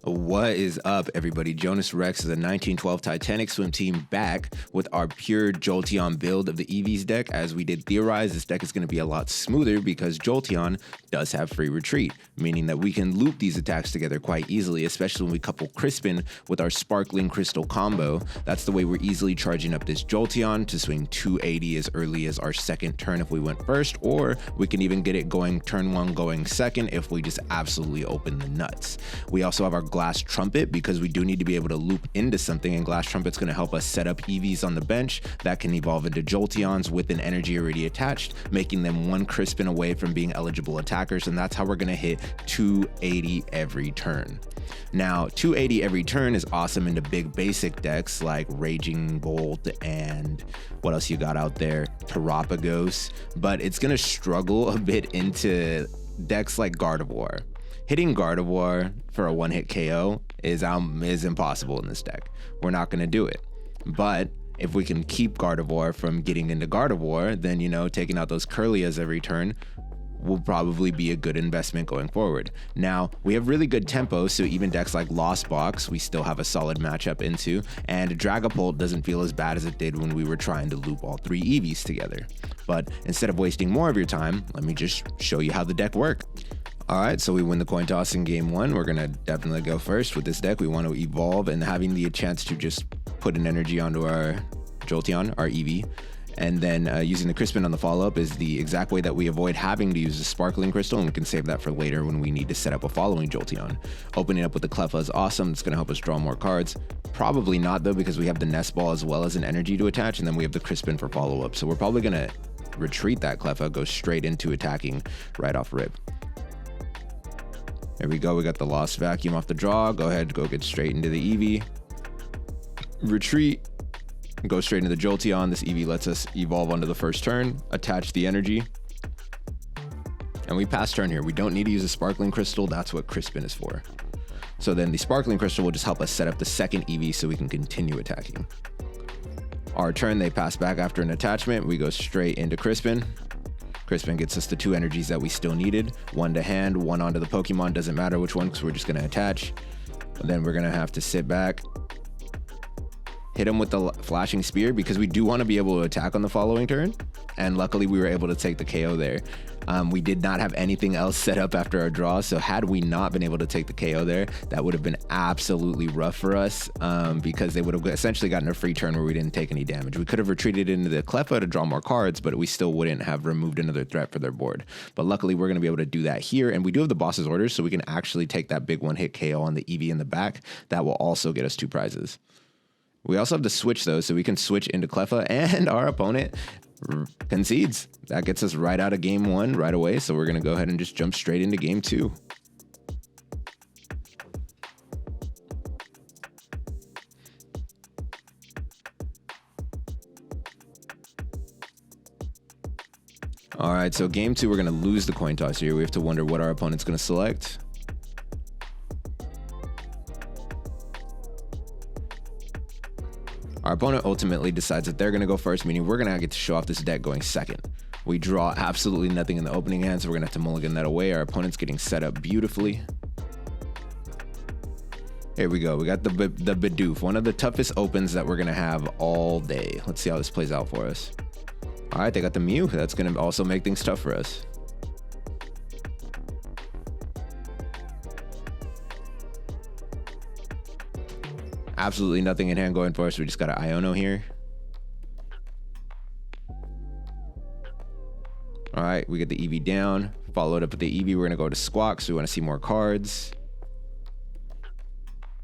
What is up, everybody? Jonas Rex of the 1912 Titanic Swim Team back with our pure Jolteon build of the Eevees deck. As we did theorize, this deck is going to be a lot smoother because Jolteon does have free retreat, meaning that we can loop these attacks together quite easily, especially when we couple Crispin with our Sparkling Crystal combo. That's the way we're easily charging up this Jolteon to swing 280 as early as our second turn if we went first, or we can even get it going turn one going second if we just absolutely open the nuts. We also have our Glass Trumpet because we do need to be able to loop into something, and Glass Trumpet's going to help us set up Eevees on the bench that can evolve into Jolteons with an energy already attached, making them one Crispin away from being eligible attackers, and that's how we're going to hit 280 every turn. Now, 280 every turn is awesome into big basic decks like Raging Bolt and what else you got out there, Terapagos, but it's going to struggle a bit into decks like Gardevoir. Hitting Gardevoir for a one-hit KO is impossible in this deck. We're not going to do it. But if we can keep Gardevoir from getting into Gardevoir, then, you know, taking out those Curlias every turn will probably be a good investment going forward. Now, we have really good tempo, so even decks like Lost Box, we still have a solid matchup into, and Dragapult doesn't feel as bad as it did when we were trying to loop all three Eevees together. But instead of wasting more of your time, let me just show you how the deck works. All right, so we win the coin toss in game one. We're gonna definitely go first with this deck. We want to evolve, and having the chance to just put an energy onto our Jolteon, our Eevee, and then using the Crispin on the follow-up is the exact way that we avoid having to use the Sparkling Crystal, and we can save that for later when we need to set up a following Jolteon. Opening up with the Cleffa is awesome. It's gonna help us draw more cards. Probably not though, because we have the Nest Ball as well as an energy to attach, and then we have the Crispin for follow-up. So we're probably gonna retreat that Cleffa, go straight into attacking right off rip. There we go, we got the Lost Vacuum off the draw. Go ahead, go get straight into the Eevee. Retreat, go straight into the Jolteon. This Eevee lets us evolve onto the first turn, attach the energy, and we pass turn here. We don't need to use a Sparkling Crystal, that's what Crispin is for. So then the Sparkling Crystal will just help us set up the second Eevee so we can continue attacking. Our turn, they pass back after an attachment. We go straight into Crispin. Crispin gets us the two energies that we still needed. One to hand, one onto the Pokemon. Doesn't matter which one because we're just going to attach. And then we're going to have to sit back, hit him with the Flashing Spear because we do want to be able to attack on the following turn. And luckily we were able to take the KO there. We did not have anything else set up after our draw, so had we not been able to take the KO there, that would have been absolutely rough for us because they would have essentially gotten a free turn where we didn't take any damage. We could have retreated into the Cleffa to draw more cards, but we still wouldn't have removed another threat for their board. But luckily, we're going to be able to do that here, and we do have the boss's orders, so we can actually take that big one-hit KO on the Eevee in the back. That will also get us two prizes. We also have the switch, though, so we can switch into Cleffa, and our opponent concedes. That gets us right out of game one right away, so we're going to go ahead and just jump straight into game two. All right, so game two, we're going to lose the coin toss here. We have to wonder what our opponent's going to select. Our opponent ultimately decides that they're going to go first, meaning we're going to get to show off this deck going second. We draw absolutely nothing in the opening hand, so we're going to have to mulligan that away. Our opponent's getting set up beautifully. Here we go. We got the Bidoof, one of the toughest opens that we're going to have all day. Let's see how this plays out for us. All right, they got the Mew. That's going to also make things tough for us. Absolutely nothing in hand going for us. We just got an Iono here. All right, we get the Eevee down. Followed up with the Eevee. We're going to go to Squawk, so we want to see more cards.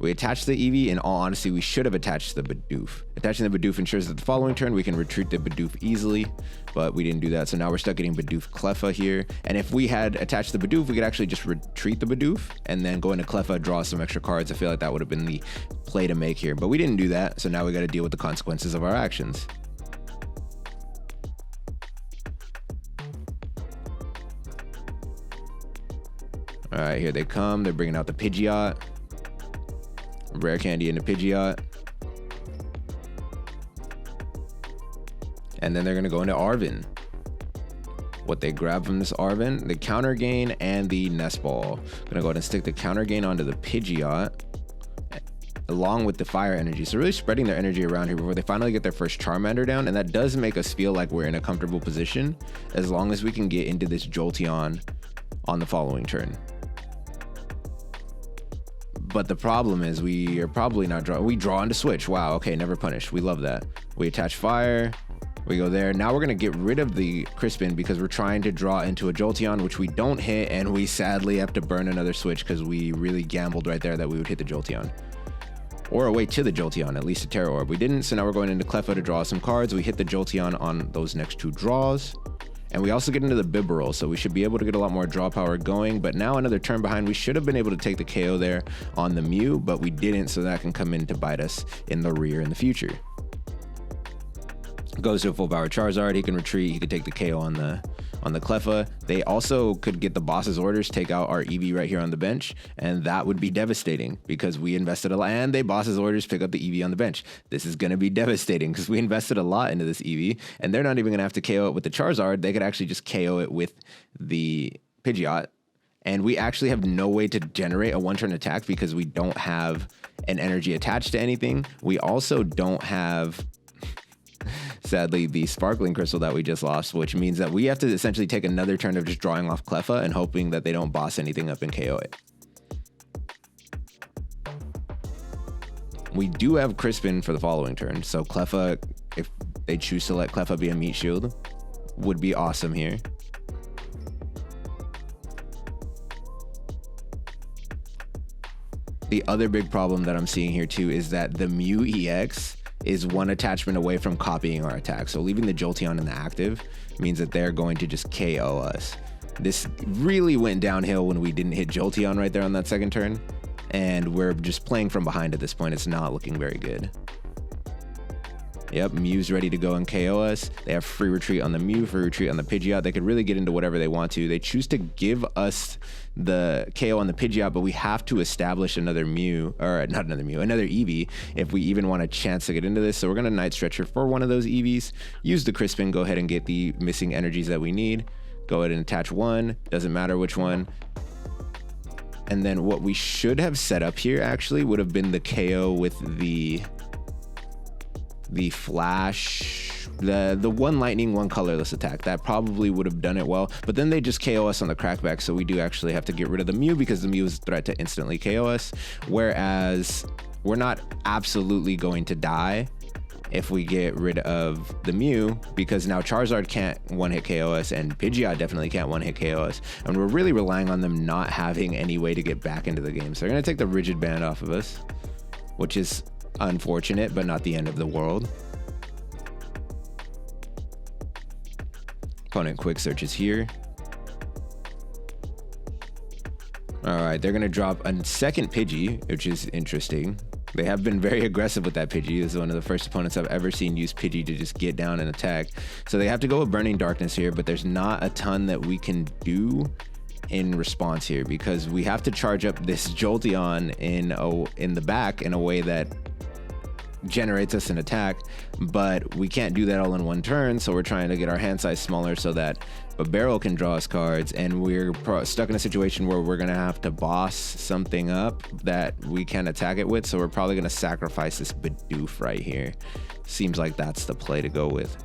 We attach the Eevee. In all honesty, we should have attached the Bidoof. Attaching the Bidoof ensures that the following turn we can retreat the Bidoof easily, but we didn't do that. So now we're stuck getting Bidoof Cleffa here. And if we had attached the Bidoof, we could actually just retreat the Bidoof and then go into Cleffa, draw some extra cards. I feel like that would have been the play to make here, but we didn't do that. So now we got to deal with the consequences of our actions. All right, here they come. They're bringing out the Pidgeot. Rare Candy into Pidgeot. And then they're going to go into Arven. what they grab from this Arven, the counter gain and the Nest Ball. Gonna go ahead and stick the counter gain onto the Pidgeot along with the fire energy. So really spreading their energy around here before they finally get their first Charmander down. And that does make us feel like we're in a comfortable position as long as we can get into this Jolteon on the following turn. But the problem is we are probably not drawing. We draw into Switch. Wow, okay, never punished. We love that. We attach fire. We go there. Now we're going to get rid of the Crispin because we're trying to draw into a Jolteon, which we don't hit, and we sadly have to burn another Switch because we really gambled right there that we would hit the Jolteon. Or away to the Jolteon, at least a Tera Orb. We didn't, so now we're going into Cleffa to draw some cards. We hit the Jolteon on those next two draws. And we also get into the Bibarel, so we should be able to get a lot more draw power going. But now another turn behind. We should have been able to take the KO there on the Mew, but we didn't, so that can come in to bite us in the rear in the future. Goes to a full power Charizard. He can retreat. He could take the KO on the Cleffa. They also could get the boss's orders, take out our Eevee right here on the bench, and that would be devastating because we invested a lot. And they boss's orders pick up the Eevee on the bench. This is going to be devastating because we invested a lot into this Eevee, and they're not even going to have to KO it with the Charizard. They could actually just KO it with the Pidgeot. And we actually have no way to generate a one-turn attack because we don't have an energy attached to anything. We also don't have, sadly, the Sparkling Crystal that we just lost, which means that we have to essentially take another turn of just drawing off Cleffa and hoping that they don't boss anything up and KO it. We do have Crispin for the following turn, so Cleffa, if they choose to let Cleffa be a meat shield, would be awesome here. The other big problem that I'm seeing here too is that the Mew EX is one attachment away from copying our attack. So leaving the Jolteon in the active means that they're going to just KO us. This really went downhill when we didn't hit Jolteon right there on that second turn. And we're just playing from behind at this point. It's not looking very good. Yep, Mew's ready to go and KO us. They have free retreat on the Mew, free retreat on the Pidgeot. They could really get into whatever they want to. They choose to give us the KO on the Pidgeot, but we have to establish another Mew, or not another Mew, another Eevee if we even want a chance to get into this. So we're going to Night Stretcher for one of those Eevees, use the Crispin, go ahead and get the missing energies that we need. Go ahead and attach one, doesn't matter which one. And then what we should have set up here actually would have been the KO with the flash, the one lightning, one colorless attack. That probably would have done it well, but then they just KO us on the crackback, so we do actually have to get rid of the Mew because the Mew is a threat to instantly KO us, whereas we're not absolutely going to die if we get rid of the Mew, because now Charizard can't one-hit KO us and Pidgeot definitely can't one-hit KO us, and we're really relying on them not having any way to get back into the game. So they're going to take the Rigid Band off of us, which is unfortunate, but not the end of the world. Opponent quick search is here. All right, they're gonna drop a second Pidgey, which is interesting. They have been very aggressive with that Pidgey. This is one of the first opponents I've ever seen use Pidgey to just get down and attack. So they have to go with Burning Darkness here, but there's not a ton that we can do in response here because we have to charge up this Jolteon in the back in a way that generates us an attack, but we can't do that all in one turn, so we're trying to get our hand size smaller so that Bibarel can draw us cards, and we're stuck in a situation where we're gonna have to boss something up that we can attack it with, so we're probably gonna sacrifice this Bidoof right here. Seems like that's the play to go with.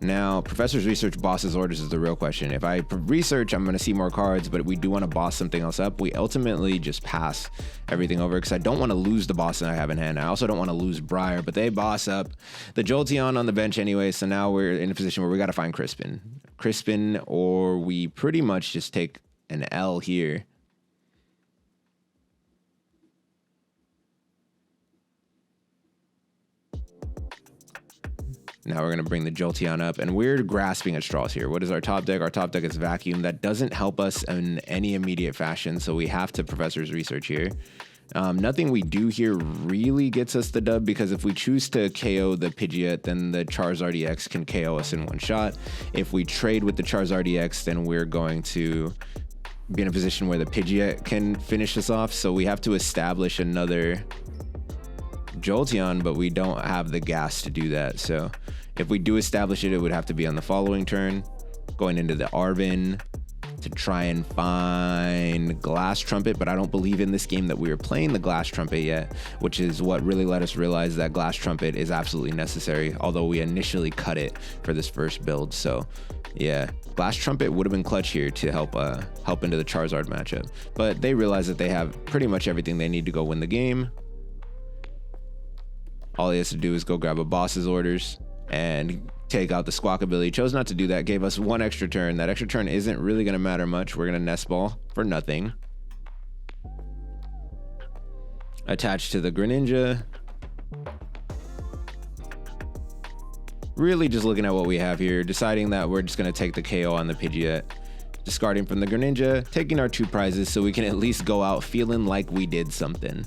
Now, Professor's Research boss's orders is the real question. If I research, I'm going to see more cards, but we do want to boss something else up. We ultimately just pass everything over because I don't want to lose the boss that I have in hand. I also don't want to lose Briar, but they boss up the Jolteon on the bench anyway, so now we're in a position where we got to find Crispin, or we pretty much just take an L here. Now we're going to bring the Jolteon up, and we're grasping at straws here. What is our top deck? Our top deck is Vacuum. That doesn't help us in any immediate fashion, so we have to Professor's Research here. Nothing we do here really gets us the dub, because if we choose to KO the Pidgeot, then the Charizard EX can KO us in one shot. If we trade with the Charizard EX, then we're going to be in a position where the Pidgeot can finish us off, so we have to establish another Jolteon, but we don't have the gas to do that. So if we do establish it, it would have to be on the following turn, Going into the Arven to try and find Glass Trumpet, but I don't believe in this game that we were playing the Glass Trumpet yet, which is what really let us realize that Glass Trumpet is absolutely necessary, although we initially cut it for this first build. So yeah, Glass Trumpet would have been clutch here to help into the Charizard matchup, but they realize that they have pretty much everything they need to go win the game. All he has to do is go grab a boss's orders and take out the Squawkabilly. Chose not to do that, gave us one extra turn. That extra turn isn't really going to matter much. We're going to Nest Ball for nothing. Attached to the Greninja. Really just looking at what we have here, deciding that we're just going to take the KO on the Pidgeot. Discarding from the Greninja, taking our 2 prizes so we can at least go out feeling like we did something.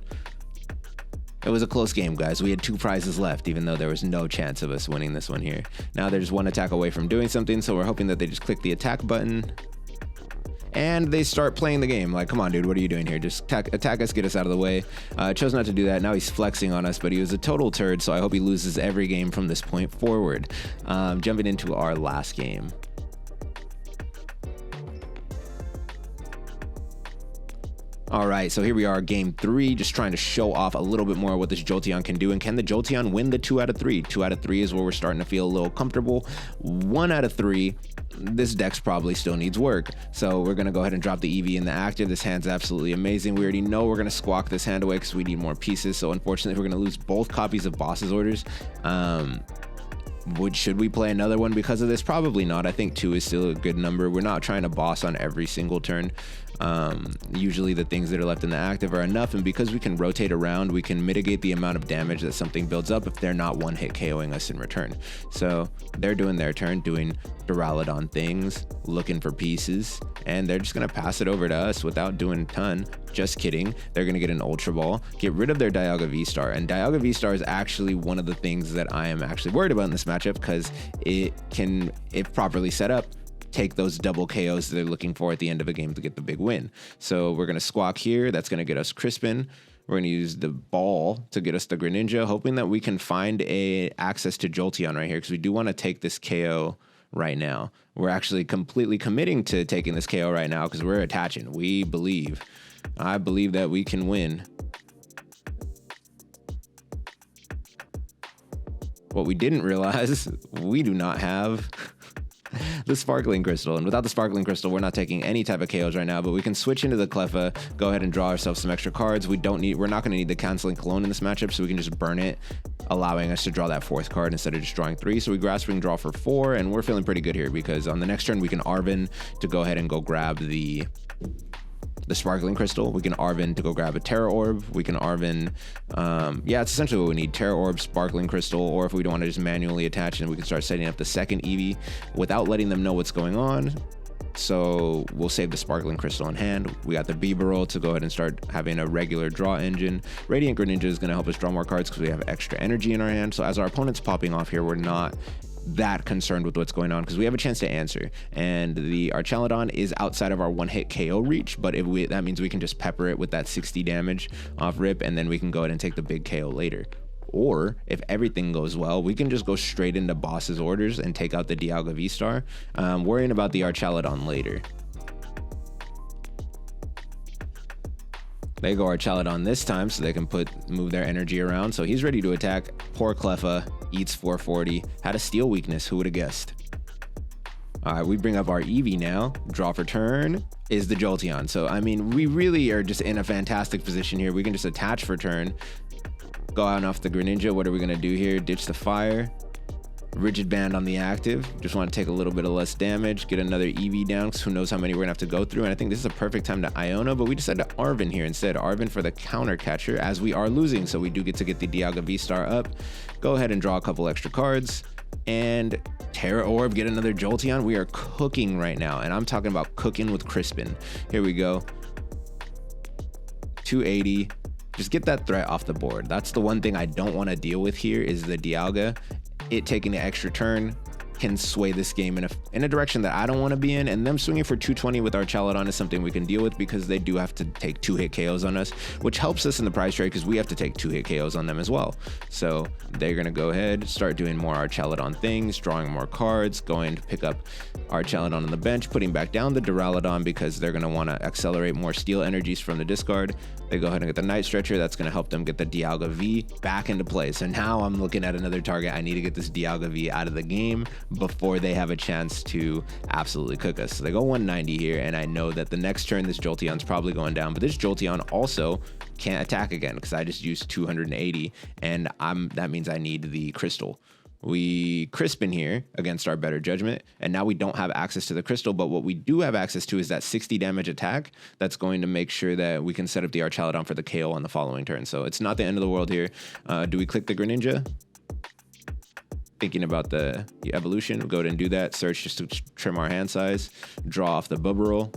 It was a close game, guys. We had 2 prizes left, even though there was no chance of us winning this one here. Now they're just 1 attack away from doing something, so we're hoping that they just click the attack button and they start playing the game. Like, come on, dude, what are you doing here? Just attack us, get us out of the way. Chose not to do that. Now he's flexing on us, but he was a total turd, so I hope he loses every game from this point forward. Jumping into our last game. All right, so here we are, game 3, just trying to show off a little bit more of what this Jolteon can do. And can the Jolteon win the 2 out of 3? 2 out of 3 is where we're starting to feel a little comfortable. 1 out of 3, this deck's probably still needs work. So we're going to go ahead and drop the Eevee in the active. This hand's absolutely amazing. We already know we're going to squawk this hand away because we need more pieces. So unfortunately, we're going to lose both copies of Boss's Orders. Should we play another one because of this? Probably not. I think 2 is still a good number. We're not trying to boss on every single turn. Usually the things that are left in the active are enough, and because we can rotate around, we can mitigate the amount of damage that something builds up if they're not one-hit KOing us in return. So they're doing their turn, doing Duraludon things, looking for pieces, and they're just going to pass it over to us without doing a ton. Just kidding. They're going to get an Ultra Ball, get rid of their Dialga V-Star, and Dialga V-Star is actually one of the things that I am actually worried about in this matchup, because it can, if properly set up, take those double KOs that they're looking for at the end of a game to get the big win. So we're going to squawk here. That's going to get us Crispin. We're going to use the ball to get us the Greninja, hoping that we can find a access to Jolteon right here, because we do want to take this KO right now. We're actually completely committing to taking this KO right now because we're attaching. We believe. I believe that we can win. What we didn't realize, we do not have the Sparkling Crystal, and without the Sparkling Crystal, we're not taking any type of KOs right now, but we can switch into the Cleffa, go ahead and draw ourselves some extra cards. We're not going to need the Canceling Cologne in this matchup, so we can just burn it, allowing us to draw that 4th card instead of just drawing 3. So we Grasping draw for 4, and we're feeling pretty good here because on the next turn, we can Arven to go ahead and go grab the Sparkling Crystal. We can Arven to go grab a Tera Orb. We can Arven, yeah, it's essentially what we need: Tera Orb, Sparkling Crystal, or if we don't want to just manually attach, and we can start setting up the second Eevee without letting them know what's going on. So we'll save the Sparkling Crystal in hand. We got the Bibarel to go ahead and start having a regular draw engine. Radiant Greninja is going to help us draw more cards because we have extra energy in our hand. So as our opponent's popping off here, we're not that concerned with what's going on because we have a chance to answer, and the Archaludon is outside of our 1-hit KO reach, but that means we can just pepper it with that 60 damage off rip, and then we can go ahead and take the big KO later. Or if everything goes well, we can just go straight into Boss's Orders and take out the Dialga V-Star, worrying about the Archaludon later. They go Archaludon this time so they can move their energy around. So he's ready to attack. Poor Cleffa eats 440. Had a steel weakness. Who would have guessed? All right, we bring up our Eevee now. Draw for turn is the Jolteon. So, I mean, we really are just in a fantastic position here. We can just attach for turn. Go out and off the Greninja. What are we going to do here? Ditch the fire. Rigid Band on the active. Just want to take a little bit of less damage, get another Eevee down, because who knows how many we're gonna have to go through. And I think this is a perfect time to Iono, but we decided to Arven here instead. Arven for the counter catcher, as we are losing, so we do get to get the Dialga V-Star up. Go ahead and draw a couple extra cards, and Tera Orb, get another Jolteon. We are cooking right now, and I'm talking about cooking with Crispin. Here we go. 280. Just get that threat off the board. That's the one thing I don't want to deal with here is the Dialga. It taking the extra turn, can sway this game in a direction that I don't want to be in, and them swinging for 220 with our Chaladon is something we can deal with because they do have to take 2-hit KOs on us, which helps us in the prize trade because we have to take 2-hit KOs on them as well. So they're going to go ahead, start doing more our Chaladon things, drawing more cards, going to pick up our Chaladon on the bench, putting back down the Duraludon because they're going to want to accelerate more steel energies from the discard. They go ahead and get the Night Stretcher. That's going to help them get the Dialga V back into play. So now I'm looking at another target. I need to get this Dialga V out of the game before they have a chance to absolutely cook us. So they go 190 here, and I know that the next turn this Jolteon's probably going down, but this Jolteon also can't attack again because I just used 280, and that means I need the crystal. We Crispin here against our better judgment, and now we don't have access to the crystal, but what we do have access to is that 60 damage attack that's going to make sure that we can set up the Archaladon for the KO on the following turn. So it's not the end of the world here. Do we click the Greninja? Thinking about the evolution, we'll go ahead and do that. Search just to trim our hand size, draw off the Bibarel.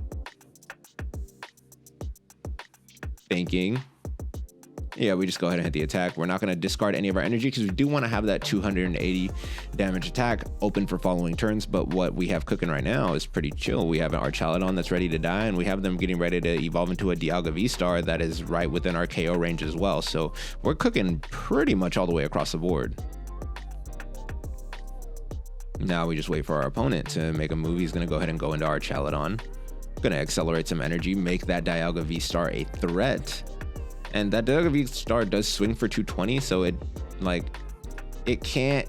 Thinking. Yeah, we just go ahead and hit the attack. We're not going to discard any of our energy because we do want to have that 280 damage attack open for following turns. But what we have cooking right now is pretty chill. We have an Archaladon that's ready to die, and we have them getting ready to evolve into a Dialga V-Star that is right within our KO range as well. So we're cooking pretty much all the way across the board. Now we just wait for our opponent to make a move. He's going to go ahead and go into our Chaladon. Going to accelerate some energy, make that Dialga V-Star a threat. And that Dialga V-Star does swing for 220, so it can't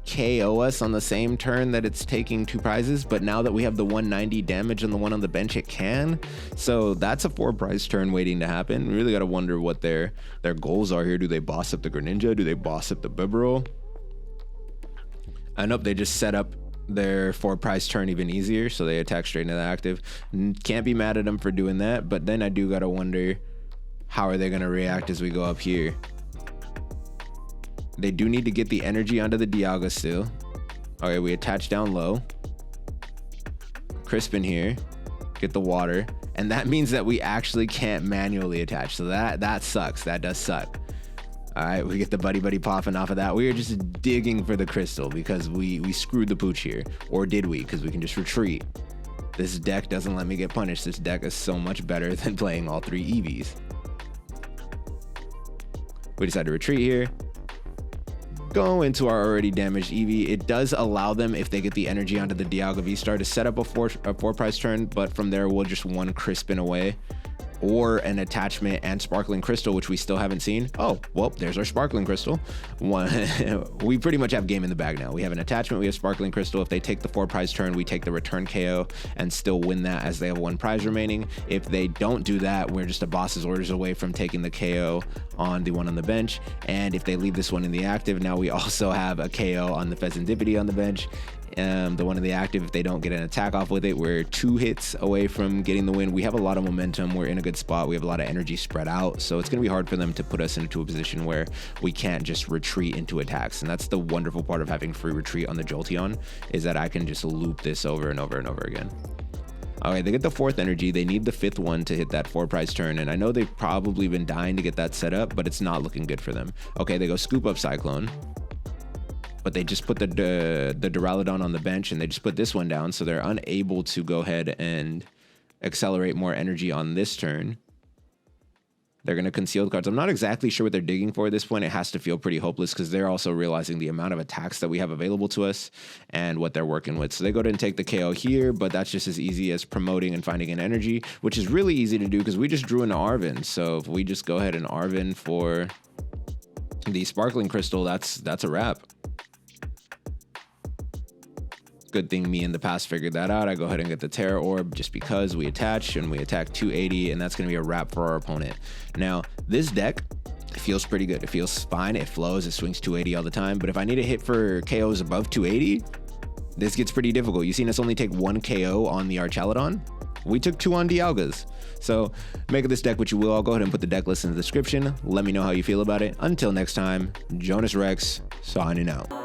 KO us on the same turn that it's taking 2 prizes, but now that we have the 190 damage on the one on the bench, it can. So that's a 4-prize turn waiting to happen. We really got to wonder what their goals are here. Do they boss up the Greninja? Do they boss up the Bibarel? I know they just set up their 4-prize turn even easier, so they attack straight into the active. Can't be mad at them for doing that, but then I do got to wonder, how are they going to react as we go up here? They do need to get the energy onto the Dialga still. Okay, we attach down low. Crispin here. Get the water. And that means that we actually can't manually attach. So that sucks. That does suck. All right, we get the Buddy-Buddy Poffin off of that. We are just digging for the crystal because we screwed the pooch here. Or did we? Because we can just retreat. This deck doesn't let me get punished. This deck is so much better than playing all 3 Eevees. We decide to retreat here. Go into our already damaged Eevee. It does allow them, if they get the energy onto the Dialga V-Star, to set up a 4-prize turn, but from there we'll just 1 Crispin away. Or an attachment and Sparkling Crystal, which we still haven't seen. Oh, well, there's our Sparkling Crystal. We pretty much have game in the bag now. We have an attachment, we have Sparkling Crystal. If they take the 4-prize turn, we take the return KO and still win that as they have 1 prize remaining. If they don't do that, we're just a boss's orders away from taking the KO on the one on the bench. And if they leave this one in the active, now we also have a KO on the Pheasantipity on the bench. The one in the active, if they don't get an attack off with it, we're 2 hits away from getting the win. We have a lot of momentum. We're in a good spot. We have a lot of energy spread out. So it's going to be hard for them to put us into a position where we can't just retreat into attacks. And that's the wonderful part of having free retreat on the Jolteon, is that I can just loop this over and over and over again. All right, they get the 4th energy. They need the 5th one to hit that 4-prize turn. And I know they've probably been dying to get that set up, but it's not looking good for them. Okay, they go scoop up Cyclone. But they just put the Duraludon on the bench, and they just put this one down, so they're unable to go ahead and accelerate more energy on this turn. They're going to conceal the cards. I'm not exactly sure what they're digging for at this point. It has to feel pretty hopeless because they're also realizing the amount of attacks that we have available to us and what they're working with. So they go ahead and take the KO here, but that's just as easy as promoting and finding an energy, which is really easy to do because we just drew an Arven. So if we just go ahead and Arven for the Sparkling Crystal, that's a wrap. Good thing me in the past figured that out. I go ahead and get the Tera Orb just because we attach, and we attack 280, and that's going to be a wrap for our opponent. Now, this deck feels pretty good. It feels fine. It flows. It swings 280 all the time. But if I need a hit for KOs above 280, this gets pretty difficult. You've seen us only take 1 KO on the Archaladon. We took 2 on Dialgas. So make of this deck what you will. I'll go ahead and put the deck list in the description. Let me know how you feel about it. Until next time, Jonas Rex signing out.